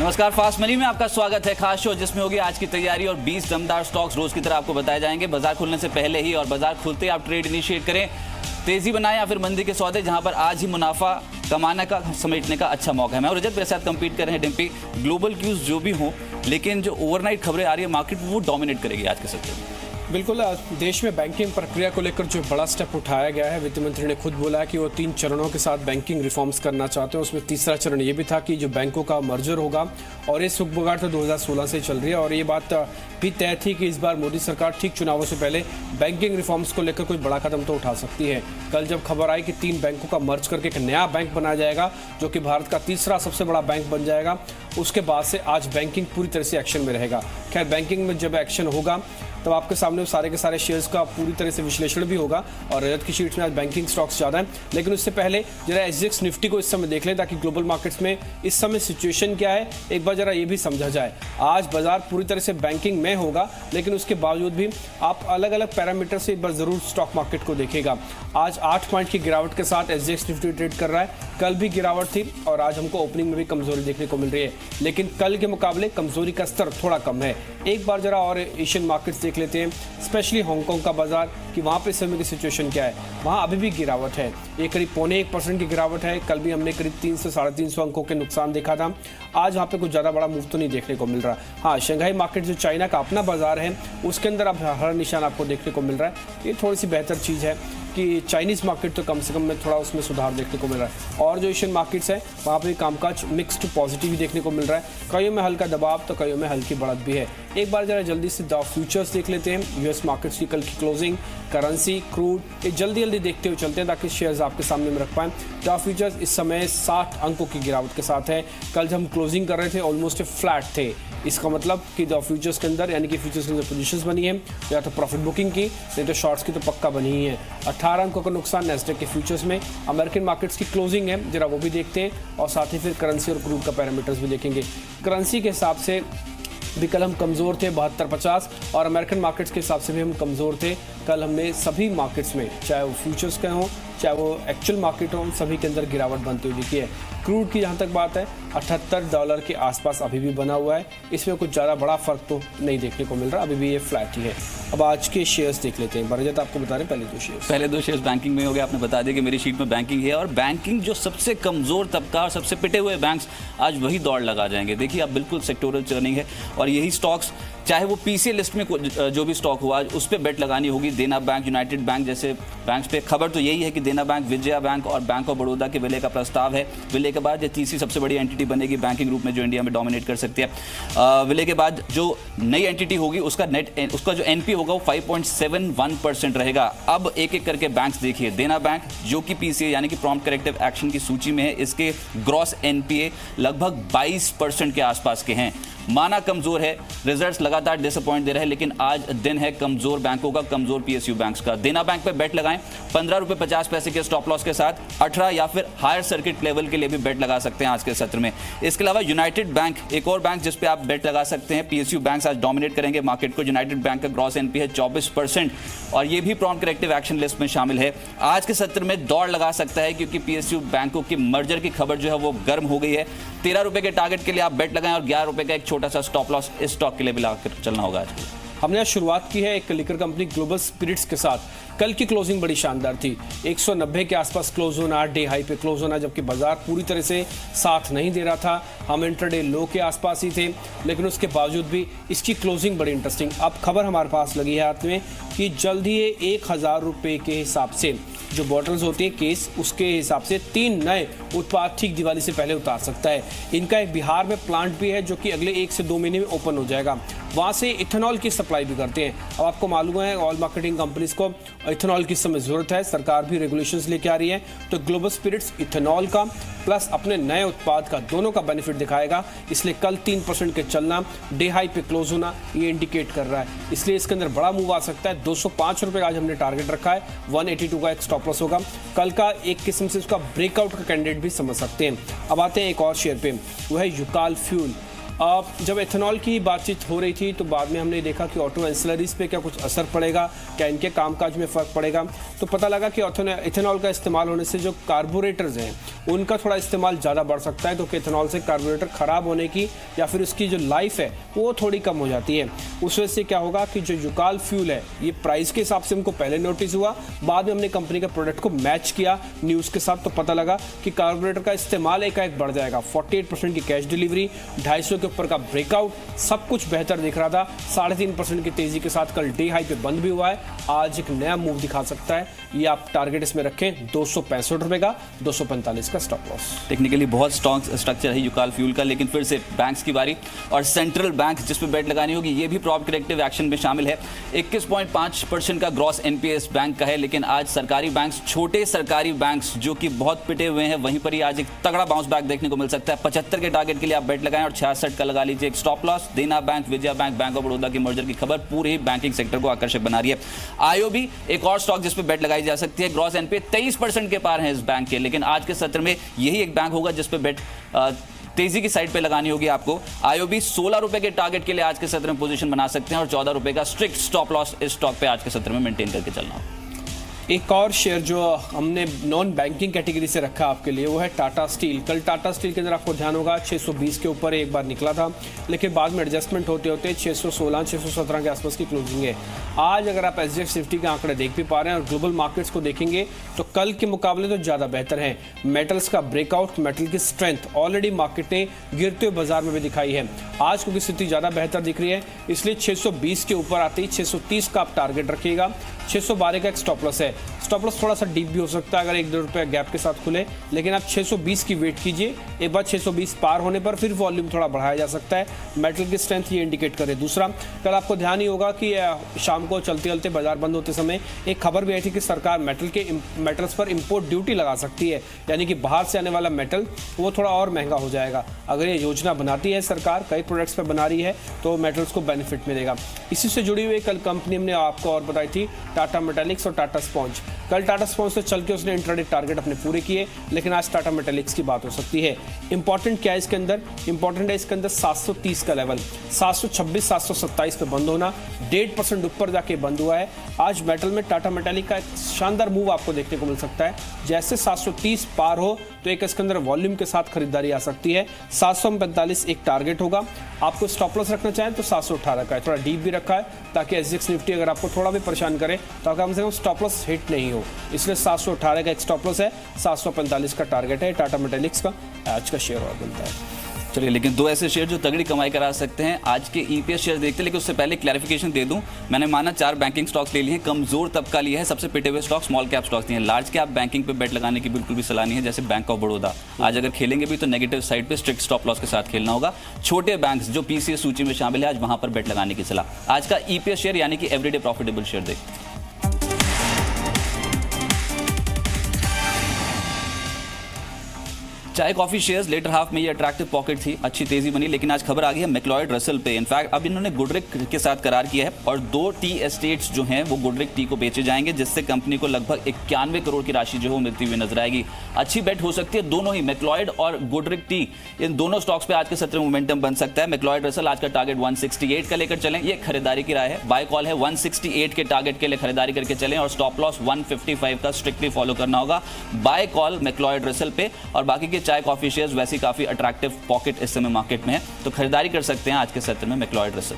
नमस्कार, fast money में आपका स्वागत है। खास शो जिसमें होगी आज की तैयारी और 20 दमदार स्टॉक्स रोज की तरह आपको बताए जाएंगे। बाजार खुलने से पहले ही और बाजार खुलते ही आप ट्रेड इनिशिएट करें, तेजी बनाएं या फिर मंदी के सौदे, जहां पर आज ही मुनाफा कमाने का, समेटने का अच्छा मौका है। मैं और रजत मेरे साथ कंपीट कर रहे हैं डिम्पी। ग्लोबल क्यूज जो भी हो, लेकिन जो ओवरनाइट खबरें आ रही है मार्केट वो डोमिनेट करेगी आज के सत्र में। बिल्कुल, देश में बैंकिंग प्रक्रिया को लेकर जो बड़ा स्टेप उठाया गया है, वित्त मंत्री ने खुद बोला है कि वो 3 चरणों के साथ बैंकिंग रिफॉर्म्स करना चाहते हैं। उसमें तीसरा चरण ये भी था कि जो बैंकों का मर्जर होगा, और ये सुगबुगाहट तो 2016 से चल रही है और ये बात भी तय थी कि इस बार मोदी सरकार ठीक चुनावों से पहले बैंकिंग रिफॉर्म्स को लेकर कोई बड़ा कदम तो उठा सकती है। कल जब खबर आई कि 3 बैंकों का मर्ज करके एक नया बैंक बनाया जाएगा जो कि भारत का तीसरा सबसे बड़ा बैंक बन जाएगा, उसके बाद से आज बैंकिंग पूरी तरह से एक्शन में रहेगा। खैर, बैंकिंग में जब एक्शन होगा तब आपके सामने सारे के सारे शेयर्स का पूरी तरह से विश्लेषण भी होगा और रजत की शीट्स में आज बैंकिंग स्टॉक्स ज़्यादा हैं। लेकिन उससे पहले जरा एसजीएक्स निफ्टी को इस समय देख लें ताकि ग्लोबल मार्केट्स में इस समय सिचुएशन क्या है एक बार जरा ये भी समझा जाए। आज बाजार पूरी तरह से बैंकिंग में होगा, लेकिन उसके बावजूद भी आप अलग अलग पैरामीटर से एक बार जरूर स्टॉक मार्केट को देखेगा। आज 8 पॉइंट की गिरावट के साथ एसजीएक्स निफ्टी ट्रेड कर रहा है। कल भी गिरावट थी और आज हमको ओपनिंग में भी कमजोरी देखने को मिल रही है, लेकिन कल के मुकाबले कमजोरी का स्तर थोड़ा कम है। एक बार जरा और एशियन मार्केट्स देख लेते हैं, स्पेशली हांगकांग का बाजार कि वहाँ पे इस समय की सिचुएशन क्या है। वहाँ अभी भी गिरावट है, ये करीब 0.25% की गिरावट है। कल भी हमने करीब 300 से 350 अंकों के नुकसान देखा था। आज वहाँ पे कुछ ज़्यादा बड़ा मूव तो नहीं देखने को मिल रहा। हाँ, शंघाई मार्केट जो चाइना का अपना बाजार है उसके अंदर अब हर निशान आपको देखने को मिल रहा है। ये थोड़ी सी बेहतर चीज़ है कि चाइनीज़ मार्केट तो कम से कम में थोड़ा उसमें सुधार देखने को मिल रहा है। और जो एशियन मार्केट्स है वहाँ पे कामकाज मिक्स्ड पॉजिटिव ही देखने को मिल रहा है। कईयों में हल्का दबाव तो कईयों में हल्की बढ़त भी है। एक बार जरा जल्दी से डाउ फ्यूचर्स देख लेते हैं, यूएस मार्केट्स की कल की क्लोजिंग, करेंसी, क्रूड, ये जल्दी देखते हुए चलते हैं ताकि शेयर्स आपके सामने में रख पाएं। डाउ फ्यूचर्स इस समय 60 अंकों की गिरावट के साथ है। कल जब हम क्लोजिंग कर रहे थे ऑलमोस्ट फ्लैट थे। इसका मतलब कि डाउ फ्यूचर्स के अंदर यानी कि फ्यूचर्स के अंदर पोजीशंस बनी है, या तो प्रॉफिट बुकिंग की, नहीं तो शॉर्ट्स की तो पक्का बनी ही है। 18 अंकों का नुकसान नैस्डैक के फ्यूचर्स में। अमेरिकन मार्केट्स की क्लोजिंग है, जरा वो भी देखते हैं और साथ ही फिर करेंसी और क्रूड का पैरामीटर्स भी देखेंगे। करेंसी के हिसाब से भी कल हम कमज़ोर थे 72.50 और अमेरिकन मार्केट्स के हिसाब से भी हम कमज़ोर थे। कल हमने सभी मार्केट्स में, चाहे वो फ्यूचर्स के हों चाहे वो एक्चुअल मार्केट हो, सभी के अंदर गिरावट बनती हुई दिखी है। क्रूड की जहाँ तक बात है $78 के आसपास अभी भी बना हुआ है। इसमें कुछ ज़्यादा बड़ा फर्क तो नहीं देखने को मिल रहा, अभी भी ये फ्लैट ही है। अब आज के शेयर्स देख लेते हैं। बरजत आपको बता रहे हैं पहले दो शेयर्स बैंकिंग में हो गए। आपने बता दिया कि मेरी शीट में बैंकिंग है और बैंकिंग जो सबसे कमज़ोर तबका और सबसे पिटे हुए बैंक्स आज वही दौड़ लगा जाएंगे। देखिए, अब बिल्कुल सेक्टोरल चर्निंग है और यही स्टॉक्स, चाहे वो पीसीए लिस्ट में जो भी स्टॉक हुआ उस पर बेट लगानी होगी। देना बैंक, यूनाइटेड बैंक जैसे बैंक्स पे खबर तो यही है कि देना बैंक, विजया बैंक और बैंक ऑफ बड़ौदा के विलय का प्रस्ताव है। विलय के बाद ये तीसरी सबसे बड़ी एंटिटी बनेगी बैंकिंग ग्रुप में जो इंडिया में डोमिनेट कर सकती है। विलय के बाद जो नई एंटिटी होगी उसका जो एनपी होगा वो 5.71% रहेगा। अब एक एक करके बैंक्स देखिए। देना बैंक जो कि पीसीए यानी कि प्रॉम्प्ट करेक्टिव एक्शन की सूची में है, इसके ग्रॉस एनपीए लगभग 22% के आसपास के हैं। माना कमजोर है, रिजल्ट्स लगातार डिसअपॉइंट दे रहे हैं, लेकिन आज दिन है कमजोर बैंकों का, कमजोर पीएसयू बैंक्स का। देना बैंक पे बेट लगाएं ₹15.50 के स्टॉप लॉस के साथ। 18 या फिर हायर सर्किट लेवल के लिए भी बेट लगा सकते हैं आज के सत्र में। इसके अलावा यूनाइटेड बैंक एक और बैंक जिस पे आप बेट लगा सकते हैं। पीएसयू बैंक्स आज डोमिनेट करेंगे मार्केट को। यूनाइटेड बैंक का ग्रॉस एनपी है 24% और ये भी प्रॉम्प्ट करेक्टिव एक्शन लिस्ट में शामिल है। आज के सत्र में दौड़ लगा सकता है क्योंकि पीएसयू बैंकों की मर्जर की खबर जो है वो गर्म हो गई है। ₹13 के टारगेट के लिए आप बेट लगाएं और ₹11 का एक छोटा सा स्टॉप लॉस इस स्टॉक के लिए भी लगाकर चलना होगा। आज हमने आज शुरुआत की है एक लिकर कंपनी ग्लोबल स्पिरिट्स के साथ। कल की क्लोजिंग बड़ी शानदार थी, 190 के आसपास क्लोज होना, डे हाई पे क्लोज होना, जबकि बाजार पूरी तरह से साथ नहीं दे रहा था। हम इंट्राडे लो के आसपास ही थे, लेकिन उसके बावजूद भी इसकी क्लोजिंग बड़ी इंटरेस्टिंग। अब खबर हमारे पास लगी है हाथ में कि जल्द ही ₹1000 के हिसाब से जो बॉटल्स होती हैं केस, उसके हिसाब से 3 नए उत्पाद ठीक दिवाली से पहले उतार सकता है। इनका एक बिहार में प्लांट भी है जो कि अगले 1 से 2 महीने में ओपन हो जाएगा। वहाँ से इथेनॉल की सप्लाई भी करते हैं। अब आपको मालूम है ऑयल मार्केटिंग कंपनीज को इथेनॉल की समय जरूरत है, सरकार भी रेगुलेशंस लेके आ रही है, तो ग्लोबल स्पिरिट्स इथेनॉल का प्लस अपने नए उत्पाद का दोनों का बेनिफिट दिखाएगा। इसलिए कल 3% के चलना, डे हाई पे क्लोज होना, ये इंडिकेट कर रहा है। इसलिए इसके अंदर बड़ा मूव आ सकता है। ₹205 आज हमने टारगेट रखा है, 182 का एक स्टॉप लॉस होगा। कल का एक किस्म से उसका ब्रेकआउट का कैंडिडेट भी समझ सकते हैं। अब आते हैं एक और शेयर पे, वो है यूकाल फ्यूल। जब एथेनॉल की बातचीत हो रही थी तो बाद में हमने देखा कि ऑटो एंसिलरीज पे क्या कुछ असर पड़ेगा, क्या इनके कामकाज में फ़र्क पड़ेगा। तो पता लगा कि एथेनॉल का इस्तेमाल होने से जो कार्बोरेटर्स हैं उनका थोड़ा इस्तेमाल ज़्यादा बढ़ सकता है, तो एथेनॉल से कार्बोरेटर ख़राब होने की या फिर उसकी जो लाइफ है वो थोड़ी कम हो जाती है। उस वजह से क्या होगा कि जो युकाल फ्यूल है ये प्राइस के हिसाब से हमको पहले नोटिस हुआ, बाद में हमने कंपनी के प्रोडक्ट को मैच किया न्यूज़ के साथ, तो पता लगा कि कार्बोरेटर का इस्तेमाल एकाएक बढ़ जाएगा। 48% की कैश डिलीवरी, 250 के ऊपर का ब्रेकआउट, सब कुछ बेहतर दिख रहा था। 3.5% की तेजी के साथ कल डे हाई पे बंद भी हुआ है। आज एक नया मूव दिखा सकता है, ये आप टारगेट इसमें रखें 265 रुपए का, 245 का स्टॉप लॉस। टेक्निकली बहुत स्ट्रॉन्ग स्ट्रक्चर है युकाल फ्यूल का, लेकिन फिर से बैंक्स की बारी और सेंट्रल बैंक जिस पे बेट लगानी होगी ये भी प्रॉप करेक्टिव एक्शन में शामिल है। 21.5% का ग्रॉस एनपीएस बैंक का है, लेकिन आज सरकारी बैंक्स, छोटे सरकारी बैंक्स जो कि बहुत पिटे हुए हैं, वहीं पर ही आज एक तगड़ा बाउंस बैक देखने को मिल सकता है। 75 के टारगेट के लिए आप बेट लगाएं और 66 का लगा लीजिए एक स्टॉप लॉस। देना bank, Vijaya bank, bank of Baroda की मर्जर की खबर पूरे बैंकिंग सेक्टर को आकर्षक बना रही है। आईओबी एक और स्टॉक जिस पे बेट लगाई जा सकती है। ग्रॉस एनपीए 23% के पार है इस बैंक के, लेकिन आज के सत्र में यही एक बैंक होगा जिस पे बेट तेजी की साइड पे लगानी होगी आपको। आईओबी 16 रुपए के टारगेट के लिए आज के सत्र में पोजीशन बना सकते हैं और 14 रुपए का स्ट्रिक्ट स्टॉप लॉस इस स्टॉक पे आज के सत्र में मेंटेन करके चलना होगा। एक और शेयर जो हमने नॉन बैंकिंग कैटेगरी से रखा आपके लिए वो है टाटा स्टील। कल टाटा स्टील के अंदर आपको ध्यान होगा 620 के ऊपर एक बार निकला था, लेकिन बाद में एडजस्टमेंट होते होते 616 617 के आसपास की क्लोजिंग है। आज अगर आप एसजीएफ निफ्टी के आंकड़े देख भी पा रहे हैं और ग्लोबल मार्केट्स को देखेंगे तो कल के मुकाबले तो ज़्यादा बेहतर है। मेटल्स का ब्रेकआउट, मेटल की स्ट्रेंथ ऑलरेडी मार्केट ने गिरते हुए बाजार में भी दिखाई है। आज क्योंकि स्थिति ज़्यादा बेहतर दिख रही है, इसलिए 620 के ऊपर आते ही 630 का आप टारगेट रखिएगा। 612 का एक स्टॉप लॉस है। स्टॉप लॉस थोड़ा सा डीप भी हो सकता है अगर 1-2 रुपये गैप के साथ खुले, लेकिन आप 620 की वेट कीजिए। एक बार 620 पार होने पर फिर वॉल्यूम थोड़ा बढ़ाया जा सकता है। मेटल की स्ट्रेंथ ये इंडिकेट करे। दूसरा, कल आपको ध्यान ही होगा कि शाम को चलते चलते बाजार बंद होते समय एक खबर भी आई थी कि सरकार मेटल्स पर इंपोर्ट ड्यूटी लगा सकती है, यानी कि बाहर से आने वाला मेटल वो थोड़ा और महंगा हो जाएगा। अगर ये योजना बनाती है सरकार, कई प्रोडक्ट्स पर बना रही है, तो मेटल्स को बेनिफिट मिलेगा। इसी से जुड़ी हुई कल कंपनी हमने आपको और बताई थी टाटा मेटालिक्स और टाटा स्पॉन्ज। कल टाटा स्पॉन्ज से चल के उसने इंट्राडे टारगेट अपने पूरे किए, लेकिन आज टाटा मेटालिक्स की बात हो सकती है। इंपॉर्टेंट क्या है इसके अंदर? इंपॉर्टेंट है इसके अंदर 730 का लेवल, 726 727 पे बंद होना, 1.5% ऊपर जाके बंद हुआ है। आज मेटल में टाटा मेटालिक का एक शानदार मूव आपको देखने को मिल सकता है। जैसे 730 पार हो तो एक इसके अंदर वॉल्यूम के साथ खरीदारी आ सकती है। 745 एक टारगेट होगा। आपको स्टॉप लॉस रखना चाहें तो 718 का है, थोड़ा डीप भी रखा है ताकि एसजीएक्स निफ्टी अगर आपको थोड़ा भी परेशान करे तो कम से कम स्टॉप लॉस हिट नहीं हो, इसलिए 718 का एक स्टॉप लॉस है। 745 का टारगेट है टाटा मेटालिक्स का। आज का शेयर और बनता है। चलिए, लेकिन दो ऐसे शेयर जो तगड़ी कमाई करा सकते हैं। आज के ईपीएस शेयर देखते हैं, लेकिन उससे पहले क्लैरिफिकेशन दे दूं। मैंने माना 4 बैंकिंग स्टॉक्स ले लिए हैं, कमजोर तबका लिया है, सबसे पिटे हुए स्टॉक स्मॉल कैप स्टॉक्स लिए हैं। लार्ज कैप बैंकिंग पे बेट लगाने की बिल्कुल भी सलाह नहीं है, जैसे बैंक ऑफ बड़ौदा। आज अगर खेलेंगे भी तो नेगेटिव साइड पे स्ट्रिक्ट स्टॉप लॉस के साथ खेलना होगा। छोटे बैंक्स जो पीसीए सूची में शामिल है, आज वहां पर बेट लगाने की सलाह। आज का ईपीएस शेयर यानी कि एवरीडे प्रॉफिटेबल शेयर देखते हैं। चाय कॉफी शेयर्स लेटर हाफ में ये अट्रैक्टिव पॉकेट थी, अच्छी तेजी बनी, लेकिन आज खबर आ गई है मैक्लॉयड रसल पे। इनफैक्ट अब इन्होंने गुडरिक के साथ करार किया है और 2 टी एस्टेट्स जो हैं वो गुडरिक टी को बेचे जाएंगे, जिससे कंपनी को लगभग 91 करोड़ की राशि जो है मिलती हुई नजर आएगी। अच्छी बेट हो सकती है दोनों ही, मैक्लॉयड और गुडरिक टी, इन दोनों स्टॉक्स पे आज के सत्र में मोमेंटम बन सकता है। मैक्लॉयड रसल आज का टारगेट 168 का लेकर चलें, ये खरीदारी की राय है। बाय कॉल है 168 के टारगेट के लिए खरीदारी करके चलें और स्टॉप लॉस 155 का स्ट्रिक्टली फॉलो करना होगा। बाय कॉल मैक्लॉयड रसल पे। और बाकी के चाय कॉफी शेयर्स वैसे काफी अट्रैक्टिव पॉकेट इस समय मार्केट में है, तो खरीदारी कर सकते हैं आज के सत्र में मैक्लॉयड रसल।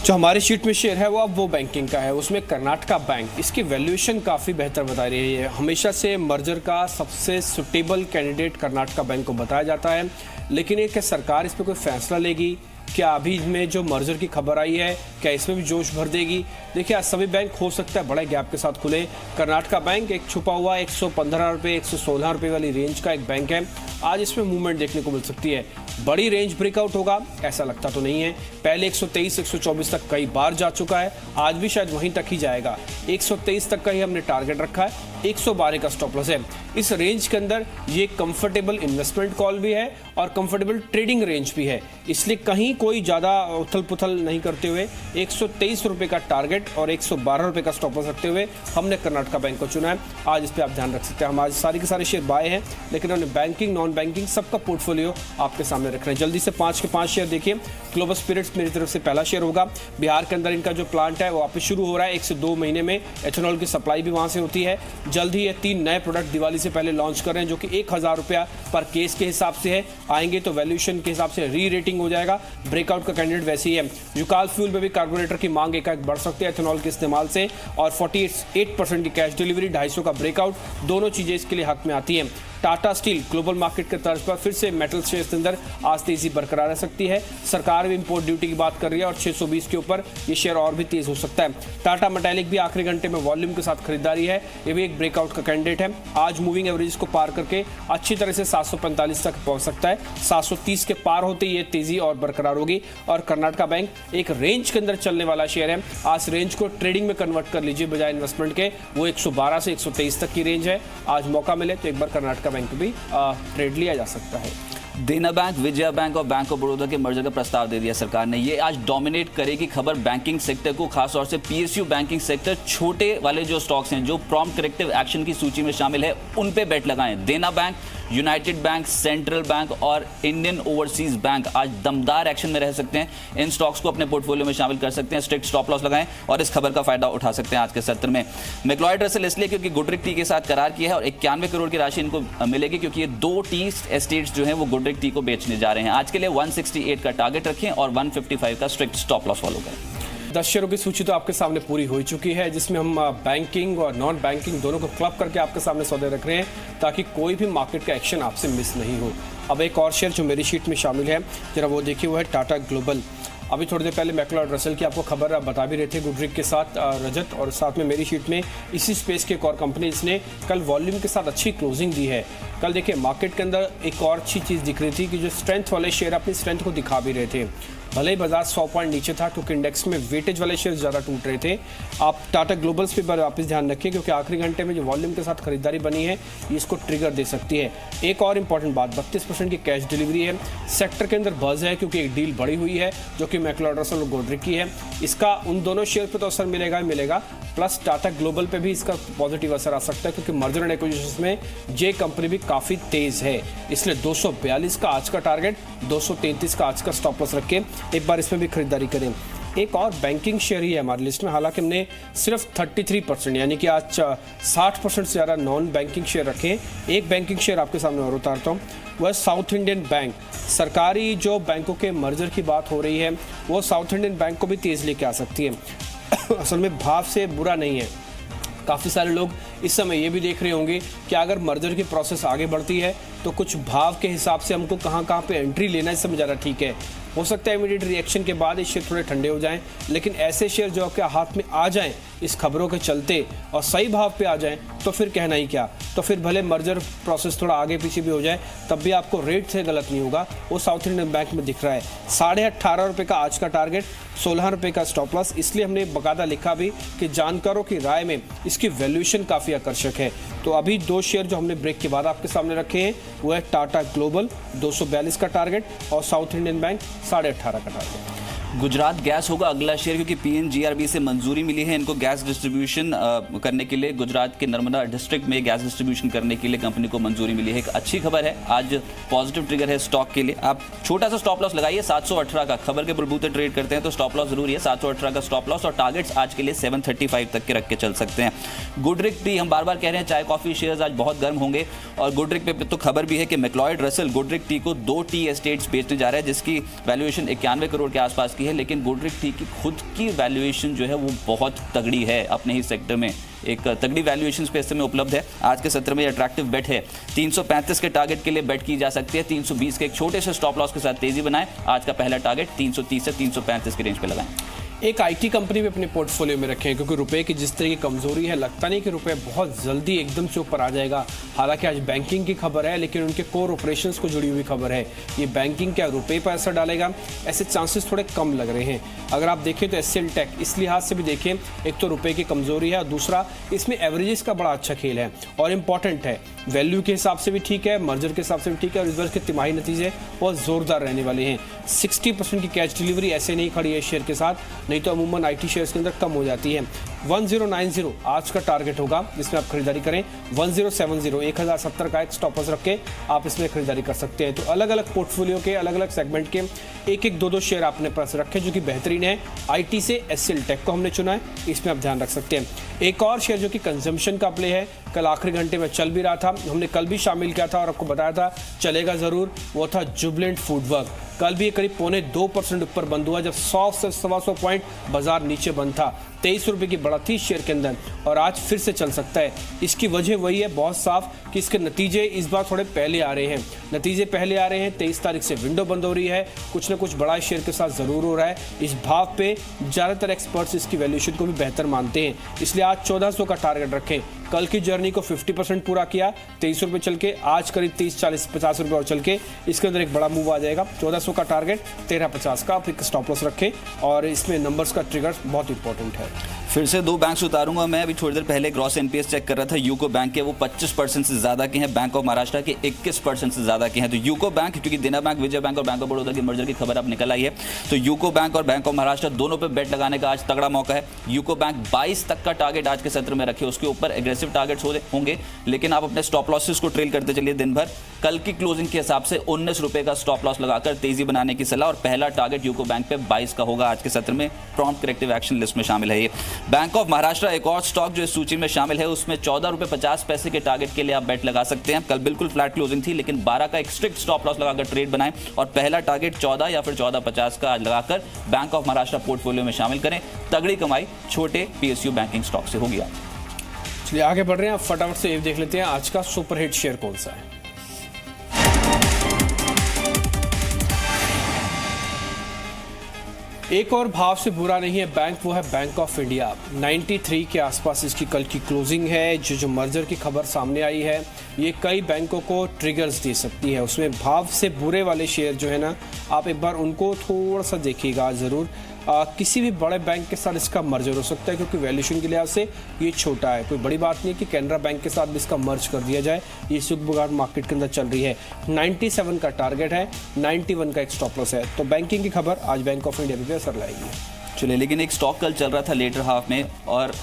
जो हमारी शीट में शेयर है वो अब वो बैंकिंग का है, उसमें कर्नाटका बैंक, इसकी वैल्यूएशन काफ़ी बेहतर बता रही है। हमेशा से मर्जर का सबसे सुटेबल कैंडिडेट कर्नाटका बैंक को बताया जाता है, लेकिन ये क्या सरकार इस पर कोई फैसला लेगी? क्या अभी में जो मर्जर की खबर आई है क्या इसमें भी जोश भर देगी? देखिए, आज सभी बैंक हो सकता है बड़े गैप के साथ खुले। कर्नाटका बैंक एक छुपा हुआ 115 रुपये 116 रुपये वाली रेंज का एक बैंक है। आज इसमें मूवमेंट देखने को मिल सकती है। बड़ी रेंज ब्रेकआउट होगा ऐसा लगता तो नहीं है। पहले 123 124 तक कई बार जा चुका है, आज भी शायद वहीं तक ही जाएगा। 123 तक का ही हमने टारगेट रखा है, 112 का स्टॉप लॉस है। इस रेंज के अंदर ये कंफर्टेबल इन्वेस्टमेंट कॉल भी है और कंफर्टेबल ट्रेडिंग रेंज भी है, इसलिए कहीं कोई ज़्यादा उथल पुथल नहीं करते हुए 123 रुपये का टारगेट और 112 रुपये का स्टॉप लॉस रखते हुए हमने कर्नाटका बैंक को चुना है। आज इस पर आप ध्यान रख सकते हैं। हमारे सारे के सारे शेयर बाय हैं, लेकिन हमने बैंकिंग नॉन बैंकिंग सबका पोर्टफोलियो आपके सामने सामने रख रहे हैं। जल्दी से 5 के 5 शेयर देखिए। ग्लोबल स्पिरिट्स मेरी तरफ से पहला शेयर होगा। बिहार के अंदर इनका जो प्लांट है वो वापस शुरू हो रहा है। 1 से 2 महीने में एथेनॉल की सप्लाई भी वहां से होती है। जल्द ही ये 3 नए प्रोडक्ट दिवाली से पहले लॉन्च कर रहे हैं, जो कि 1000 रुपया पर केस के हिसाब से है। आएंगे तो वैल्यूएशन के हिसाब से री रेटिंग हो जाएगा। ब्रेकआउट का कैंडिडेट वैसे ही है। युकाल फ्यूल में भी कार्बोरेटर की मांग एकाएक बढ़ सकती है एथेनॉल के इस्तेमाल से, और 48% की कैश डिलीवरी, 250 का ब्रेकआउट, दोनों चीजें इसके लिए हक में आती है। टाटा स्टील ग्लोबल मार्केट के तर्ज पर फिर से मेटल शेयर्स के अंदर आज तेजी बरकरार रह सकती है। सरकार भी इंपोर्ट ड्यूटी की बात कर रही है और 620 के ऊपर ये शेयर और भी तेज हो सकता है। टाटा मेटालिक भी आखिरी घंटे में वॉल्यूम के साथ खरीदारी है, ये भी एक ब्रेकआउट का कैंडिडेट है। आज मूविंग एवरेज को पार करके अच्छी तरह से 745 तक पहुंच सकता है। 730 के पार होते ही ये तेजी और बरकरार होगी। और कर्नाटका बैंक एक रेंज के अंदर चलने वाला शेयर है। आज रेंज को ट्रेडिंग में कन्वर्ट कर लीजिए बजाय इन्वेस्टमेंट के। वो 112 से 123 तक की रेंज है। आज मौका मिले तो एक बार कर्नाटका बैंक भी ट्रेड लिया जा सकता है। देना बैंक, विजया बैंक और बैंक ऑफ बड़ौदा के मर्जर का प्रस्ताव दे दिया सरकार ने। ये आज डोमिनेट करेगी खबर बैंकिंग सेक्टर को, खासतौर से पीएसयू बैंकिंग सेक्टर। छोटे वाले जो स्टॉक्स हैं जो प्रॉम्प्ट करेक्टिव एक्शन की सूची में शामिल है, उन पे बेट लगाएं। देना bank, United bank, central bank और इंडियन ओवरसीज बैंक आज दमदार एक्शन में रह सकते हैं। इन स्टॉक्स को अपने पोर्टफोलियो में शामिल कर सकते हैं। स्ट्रिक्ट स्टॉप लॉस लगाएं और इस खबर का फायदा उठा सकते हैं आज के सत्र में। मैक्लॉयड रसेल इसलिए क्योंकि गुडरिक टी के साथ करार किया है और 91 करोड़ की राशि इनको मिलेगी, क्योंकि ये 2 टी एस्टेट्स जो हैं वो गुडरिक टी को बेचने जा रहे हैं। आज के लिए 168 का टारगेट रखें और 155 का स्ट्रिक्ट स्टॉप लॉस फॉलो करें। 10 शेयरों की सूची तो आपके सामने पूरी हो चुकी है, जिसमें हम बैंकिंग और नॉन बैंकिंग दोनों को क्लब करके आपके सामने सौदे रख रहे हैं, ताकि कोई भी मार्केट का एक्शन आपसे मिस नहीं हो। अब एक और शेयर जो मेरी शीट में शामिल है, जरा वो देखिए, वो है टाटा ग्लोबल। अभी थोड़ी देर पहले मैक्लॉयड रसेल की आपको खबर बता भी रहे थे, गुडरिक के साथ रजत, और साथ में मेरी शीट में इसी स्पेस के एक और कंपनी जिसने कल वॉल्यूम के साथ अच्छी क्लोजिंग दी है। कल देखिए मार्केट के अंदर एक और अच्छी चीज़ दिख रही थी कि जो स्ट्रेंथ वाले शेयर अपनी स्ट्रेंथ को दिखा भी रहे थे। भले ही बाजार 100 पॉइंट नीचे था, क्योंकि इंडेक्स में वेटेज वाले शेयर ज़्यादा टूट रहे थे। आप टाटा ग्लोबल्स पे वापस ध्यान रखिए, क्योंकि आखिरी घंटे में जो वॉल्यूम के साथ खरीदारी बनी है ये इसको ट्रिगर दे सकती है। एक और इंपॉर्टेंट बात, 32% की कैश डिलीवरी है। सेक्टर के अंदर बज़ है, क्योंकि एक डील बड़ी हुई है जो कि मैक्लॉयड रसेल और गुडरिक की है। इसका उन दोनों शेयर पर तो असर मिलेगा ही मिलेगा, प्लस टाटा ग्लोबल पे भी इसका पॉजिटिव असर आ सकता है, क्योंकि मर्जर एंड एक्विजिशन में जे कंपनी भी काफ़ी तेज़ है। इसलिए 242 का आज का टारगेट, 233 का आज का स्टॉप लॉस रख के एक बार इसमें भी खरीदारी करें। एक और बैंकिंग शेयर ही है हमारी लिस्ट में, हालांकि हमने सिर्फ 33% यानी कि आज 60% से ज़्यादा नॉन बैंकिंग शेयर रखे। एक बैंकिंग शेयर आपके सामने और उतारता हूँ, वह साउथ इंडियन बैंक। सरकारी जो बैंकों के मर्जर की बात हो रही है वो साउथ इंडियन बैंक को भी तेज़ लेके आ सकती है। असल में भाव से बुरा नहीं है। काफ़ी सारे लोग इस समय ये भी देख रहे होंगे कि अगर मर्जर की प्रोसेस आगे बढ़ती है तो कुछ भाव के हिसाब से हमको कहाँ पे एंट्री लेना है, इस समय ज़्यादा ठीक है। हो सकता है इमीडिएट रिएक्शन के बाद ये शेयर थोड़े ठंडे हो जाएं, लेकिन ऐसे शेयर जो आपके हाथ में आ जाएं इस खबरों के चलते और सही भाव पे आ जाएं तो फिर कहना ही क्या। तो फिर भले मर्जर प्रोसेस थोड़ा आगे पीछे भी हो जाए, तब भी आपको रेट से गलत नहीं होगा। वो साउथ इंडियन बैंक में दिख रहा है। 18.5 रुपये का आज का टारगेट, 16 रुपये का स्टॉप लॉस। इसलिए हमने बाकायदा लिखा भी कि जानकारों की राय में इसकी वैल्यूएशन काफ़ी आकर्षक है। तो अभी 2 शेयर जो हमने ब्रेक के बाद आपके सामने रखे हैं वो है टाटा ग्लोबल 242 का टारगेट और साउथ इंडियन बैंक 18.5 का टारगेट। गुजरात गैस होगा अगला शेयर, क्योंकि पीएनजीआरबी से मंजूरी मिली है इनको गैस डिस्ट्रीब्यूशन करने के लिए। गुजरात के नर्मदा डिस्ट्रिक्ट में गैस डिस्ट्रीब्यूशन करने के लिए कंपनी को मंजूरी मिली है। एक अच्छी खबर है, आज पॉजिटिव ट्रिगर है स्टॉक के लिए। आप छोटा सा स्टॉप लॉस लगाइए 718 का। खबर के बलबूते ट्रेड करते हैं तो स्टॉप लॉस जरूरी है, 718 का स्टॉप लॉस, और टारगेट्स आज के लिए 735 तक के रख के चल सकते हैं। गुडरिक टी, हम बार बार कह रहे हैं चाय कॉफी शेयर्स आज बहुत गर्म होंगे, और गुडरिक पे तो खबर भी है कि मैक्लॉयड रसेल गुडरिक टी को 2 टी एस्टेट्स बेचने जा रहा है, जिसकी वैल्यूएशन 91 करोड़ के आसपास की है। लेकिन गुडरिक टी की खुद की वैल्यूएशन जो है वो बहुत तगड़ी है, अपने ही सेक्टर में एक तगड़ी वैल्यूएशन पे इस समय उपलब्ध है। आज के सत्र में अट्रैक्टिव बेट है, 335 के टारगेट के लिए बेट की जा सकती है। 320 के एक छोटे से स्टॉप लॉस के साथ तेजी बनाएं। आज का पहला टारगेट 330 से 335 की रेंज पे लगाएं। एक आईटी कंपनी भी अपने पोर्टफोलियो में रखें, क्योंकि रुपए की जिस तरह की कमजोरी है, लगता नहीं कि रुपए बहुत जल्दी एकदम से ऊपर आ जाएगा। हालांकि आज बैंकिंग की खबर है, लेकिन उनके कोर ऑपरेशंस को जुड़ी हुई खबर है। ये बैंकिंग क्या रुपए पर असर डालेगा, ऐसे चांसेस थोड़े कम लग रहे हैं। अगर आप देखें तो एसएल टेक इस लिहाज से भी देखें, एक तो रुपए की कमजोरी है, दूसरा इसमें एवरेजेस का बड़ा अच्छा खेल है और इंपॉर्टेंट है। वैल्यू के हिसाब से भी ठीक है, मर्जर के हिसाब से भी ठीक है, और इस वर्ष के तिमाही नतीजे बहुत जोरदार रहने वाले हैं। 60% की कैश डिलीवरी ऐसे नहीं खड़ी है शेयर के साथ, नहीं तो अमूमन आईटी शेयर्स के अंदर कम हो जाती है। 1090 आज का टारगेट होगा जिसमें आप खरीदारी करें। 1070 1070 का एक स्टॉप लॉस रख के आप इसमें खरीदारी कर सकते हैं। तो अलग अलग पोर्टफोलियो के अलग अलग सेगमेंट के एक एक दो शेयर आपने पास रखे जो कि बेहतरीन है। आईटी से एचसीएल टेक को हमने चुना है, इसमें आप ध्यान रख सकते हैं। एक और शेयर जो कि कंजम्पशन का प्ले है, कल आखिरी घंटे में चल भी रहा था, हमने कल भी शामिल किया था और आपको बताया था चलेगा जरूर, वो था जुबिलेंट फूडवर्क। कल भी करीब 0.25% ऊपर बंद हुआ जब 100 से 125 पॉइंट बाजार नीचे बंद था। 23 रुपए की बढ़त थी शेयर के अंदर और आज फिर से चल सकता है। इसकी वजह वही है बहुत साफ कि इसके नतीजे इस बार थोड़े पहले आ रहे हैं। नतीजे पहले आ रहे हैं, 23 तारीख से विंडो बंद हो रही है, कुछ ना कुछ बड़ा शेयर के साथ जरूर हो रहा है। इस भाव पे ज़्यादातर एक्सपर्ट्स इसकी वैल्यूएशन को भी बेहतर मानते हैं, इसलिए आज 1400 का टारगेट रखें। कल की जर्नी को 50% पूरा किया, 23 रुपये चल के, आज करीब 30, 40, 50 रुपये और चल के इसके अंदर एक बड़ा मूव आ जाएगा। 1400 का टारगेट, 1350 का आप एक स्टॉप लॉस रखें और इसमें नंबर्स का ट्रिगर बहुत इंपॉर्टेंट है। फिर से दो बैंक्स उतारूंगा मैं। अभी थोड़ी देर पहले ग्रॉस एनपीएस चेक कर रहा था, यूको बैंक के वो 25% से ज्यादा के हैं, बैंक ऑफ महाराष्ट्र के 21% से ज्यादा के हैं। तो यूको बैंक, क्योंकि देना बैंक, विजय बैंक और बैंक ऑफ बड़ौदा की मर्जर की खबर अब निकल आई है, तो यूको बैंक और बैंक ऑफ महाराष्ट्र दोनों पे बेट लगाने का आज तगड़ा मौका है। यूको बैंक 22 तक का टारगेट आज के सत्र में रखे, उसके ऊपर एग्रेसिव टारगेट्स होंगे, लेकिन आप अपने स्टॉप लॉसेस को ट्रेल करते चलिए दिन भर। कल की क्लोजिंग के हिसाब से 19 रुपए का स्टॉप लॉस लगाकर तेजी बनाने की सलाह और पहला टारगेट यूको बैंक पे 22 का होगा आज के सत्र में। प्रॉम्प्ट करेक्टिव एक्शन लिस्ट में शामिल है ये। बैंक ऑफ महाराष्ट्र एक और स्टॉक जो इस सूची में शामिल है, उसमें 14 रुपए 50 पैसे के टारगेट के लिए आप बेट लगा सकते हैं। कल बिल्कुल फ्लैट क्लोजिंग थी, लेकिन 12 का एक स्ट्रिक्ट स्टॉप लॉस लगाकर ट्रेड बनाएं और पहला टारगेट 14 या फिर 14.50 का आज लगाकर बैंक ऑफ महाराष्ट्र पोर्टफोलियो में शामिल करें। तगड़ी कमाई छोटे पीएसयू बैंकिंग स्टॉक से होगी। चलिए आगे बढ़ रहे हैं, आप फटाफट से ये देख लेते हैं आज का सुपरहिट शेयर कौन सा है। एक और भाव से बुरा नहीं है बैंक, वो है बैंक ऑफ इंडिया। 93 के आसपास इसकी कल की क्लोजिंग है। जो मर्जर की खबर सामने आई है, ये कई बैंकों को ट्रिगर्स दे सकती है। उसमें भाव से बुरे वाले शेयर जो है ना, आप एक बार उनको थोड़ा सा देखिएगा ज़रूर। किसी भी बड़े बैंक के साथ इसका मर्जर हो सकता है, क्योंकि वैल्यूएशन के लिहाज से ये छोटा है। कोई बड़ी बात नहीं है कि कैनरा बैंक के साथ भी इसका मर्ज कर दिया जाए, ये सुगबुगाट मार्केट के अंदर चल रही है। 97 का टारगेट है, 91 का एक स्टॉप लॉस है। तो बैंकिंग की खबर आज बैंक ऑफ इंडिया पे असर लाएगी। चलिए, लेकिन एक स्टॉक कल चल रहा था लेटर हाफ में और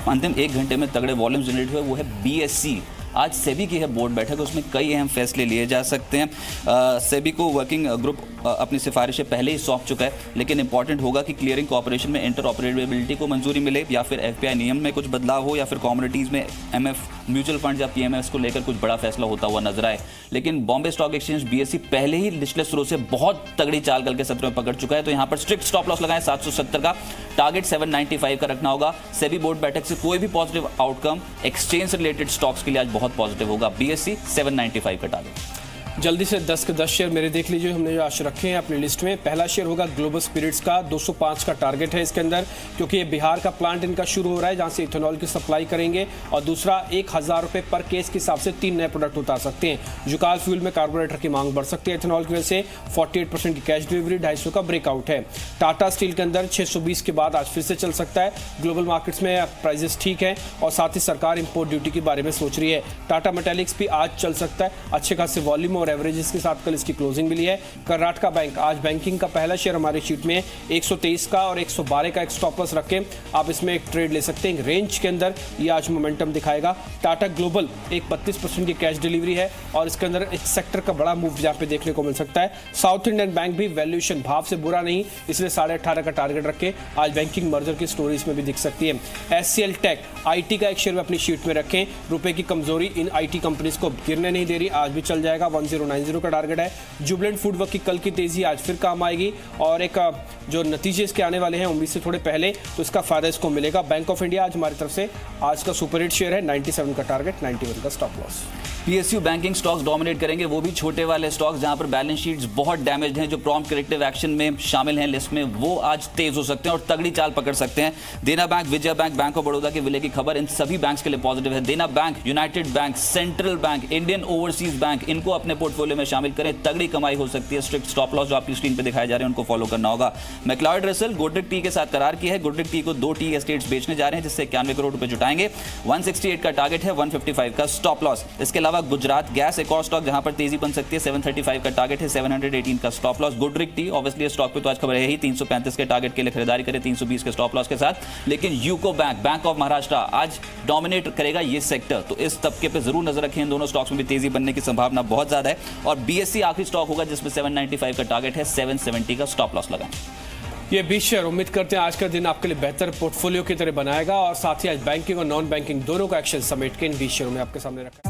अंतिम 1 घंटे में तगड़े वॉल्यूम जनरेट हुए, वो है बीएससी। आज सेबी की है बोर्ड बैठक, उसमें कई अहम फैसले लिए जा सकते हैं। सेबी को वर्किंग ग्रुप अपनी सिफारिशें पहले ही सौंप चुका है, लेकिन इंपॉर्टेंट होगा कि क्लियरिंग कॉर्पोरेशन में इंटर ऑपरेटेबिलिटी को मंजूरी मिले, या फिर एफपीआई नियम में कुछ बदलाव हो, या फिर कम्युनिटीज़ में एमएफ म्यूचुअल फंड या पीएमएस को लेकर कुछ बड़ा फैसला होता हुआ नजर आए। लेकिन बॉम्बे स्टॉक एक्सचेंज बीएससी पहले ही निचले स्रोत से बहुत तगड़ी चाल कल के सत्र में पकड़ चुका है, तो यहाँ पर स्ट्रिक्ट स्टॉप लॉस लगाएं 770 का, टारगेट 795 का रखना होगा। सेबी बोर्ड बैठक से कोई भी पॉजिटिव आउटकम एक्सचेंज से रिलेटेड स्टॉक्स के लिए आज बहुत पॉजिटिव होगा। बीएससी 795 का टारगेट। जल्दी से 10 के 10 शेयर मेरे देख लीजिए, हमने जो आज रखे हैं अपनी लिस्ट में। पहला शेयर होगा ग्लोबल स्पिरिट्स का, 205 का टारगेट है इसके अंदर, क्योंकि ये बिहार का प्लांट इनका शुरू हो रहा है जहां से इथेनॉल की सप्लाई करेंगे। और दूसरा, 1000 रुपये पर केस के हिसाब से 3 नए प्रोडक्ट उतार सकते हैं। जुकाल फ्यूल में कार्बोरेटर की मांग बढ़ सकती है इथेनॉल की वजह से। 48% की कैश डिलीवरी, 250 का ब्रेकआउट है। टाटा स्टील के अंदर 620 के बाद आज फिर से चल सकता है। ग्लोबल मार्केट्स में प्राइजेस ठीक है और साथ ही सरकार इंपोर्ट ड्यूटी के बारे में सोच रही है। टाटा मेटालिक्स भी आज चल सकता है, अच्छे खासे वॉल्यूम और एवरेजेस के साथ कल इसकी क्लोजिंग मिली है। कर्नाटका बैंक आज बैंकिंग का पहला शेयर हमारी शीट में 123 का और 112 का एक स्टॉप लॉस रख के आप इसमें एक ट्रेड ले सकते हैं। रेंज के अंदर ये आज मोमेंटम दिखाएगा। टाटा ग्लोबल एक 32% की कैश डिलीवरी है और इसके अंदर एक सेक्टर का बड़ा मूव यहाँ पे देखने को मिल सकता है। साउथ इंडियन बैंक भी वैल्यूएशन भाव से बुरा नहीं, इसलिए 18.5 का टारगेट रख के आज बैंकिंग मर्जर की स्टोरीज में भी दिख सकती है। एचसीएल टेक आईटी का एक शेयर अपनी शीट में रखें। रुपए की कमजोरी इन आईटी कंपनीज को गिरने नहीं दे रही, आज भी चल जाएगा। 1090 का टारगेट है। जुबिलेंट फूडवर्क की कल की तेजी आज फिर काम आएगी और एक जो नतीजे इसके आने वाले हैं उम्मीद से थोड़े पहले, तो इसका फायदा इसको मिलेगा। बैंक ऑफ इंडिया आज हमारी तरफ से आज का सुपरहिट शेयर है, 97 का टारगेट, 91 का stop loss. PSU banking stocks dominate करेंगे, वो भी छोटे वाले स्टॉक्स जहां पर बैलेंस शीट्स बहुत डैमेज्ड हैं, जो प्रॉम्प्ट करेक्टिव एक्शन में शामिल हैं लिस्ट में, वो आज तेज हो सकते हैं और तगड़ी चाल पकड़ सकते हैं। देना bank, Vijay bank, bank of Baroda के विलय की खबर इन सभी बैंक्स के लिए पॉजिटिव है। देना bank, United bank, central bank, Indian overseas bank, इनको अपने पोर्टफोलियो में शामिल करें, तगड़ी कमाई हो सकती है। स्ट्रिक्ट स्टॉप लॉस जो आपकी स्क्रीन पे दिखाए जा रहे हैं उनको फॉलो करना होगा। मैक्लॉयड रसल गोडरिक टी के साथ करार किया है। गोडरिक टी को 2 टी एस्टेट्स बेचने जा रहे हैं जिससे 91 करोड़ रुपए जुटाएंगे। 168 का टारगेट है, 155 का स्टॉप लॉस। इसके अलावा गुजरात गैस एक और स्टॉक जहां पर तेजी बन सकती है, 735 का टारगेट है, 718 का स्टॉप लॉस। गोडरिक टी ऑब्वियसली स्टॉक पे तो आज खबर है ही, 335 के टारगेट के लिए खरीदारी करें 320 के स्टॉप लॉस के साथ। लेकिन यूको बैंक ऑफ महाराष्ट्र आज डोमिनेट करेगा ये सेक्टर, तो इस तबके पे जरूर नजर रखें। इन दोनों स्टॉक्स में भी तेजी बनने की संभावना बहुत ज्यादा है। और बीएससी आखिरी स्टॉक होगा जिसमें 795 का टारगेट है, 770 का स्टॉप लॉस लगाएं। ये 20 शेयर उम्मीद करते हैं आज का दिन आपके लिए बेहतर पोर्टफोलियो की तरह बनाएगा और साथ ही आज बैंकिंग और नॉन बैंकिंग दोनों का एक्शन समेट के इन 20 शेयरों में आपके सामने रखा।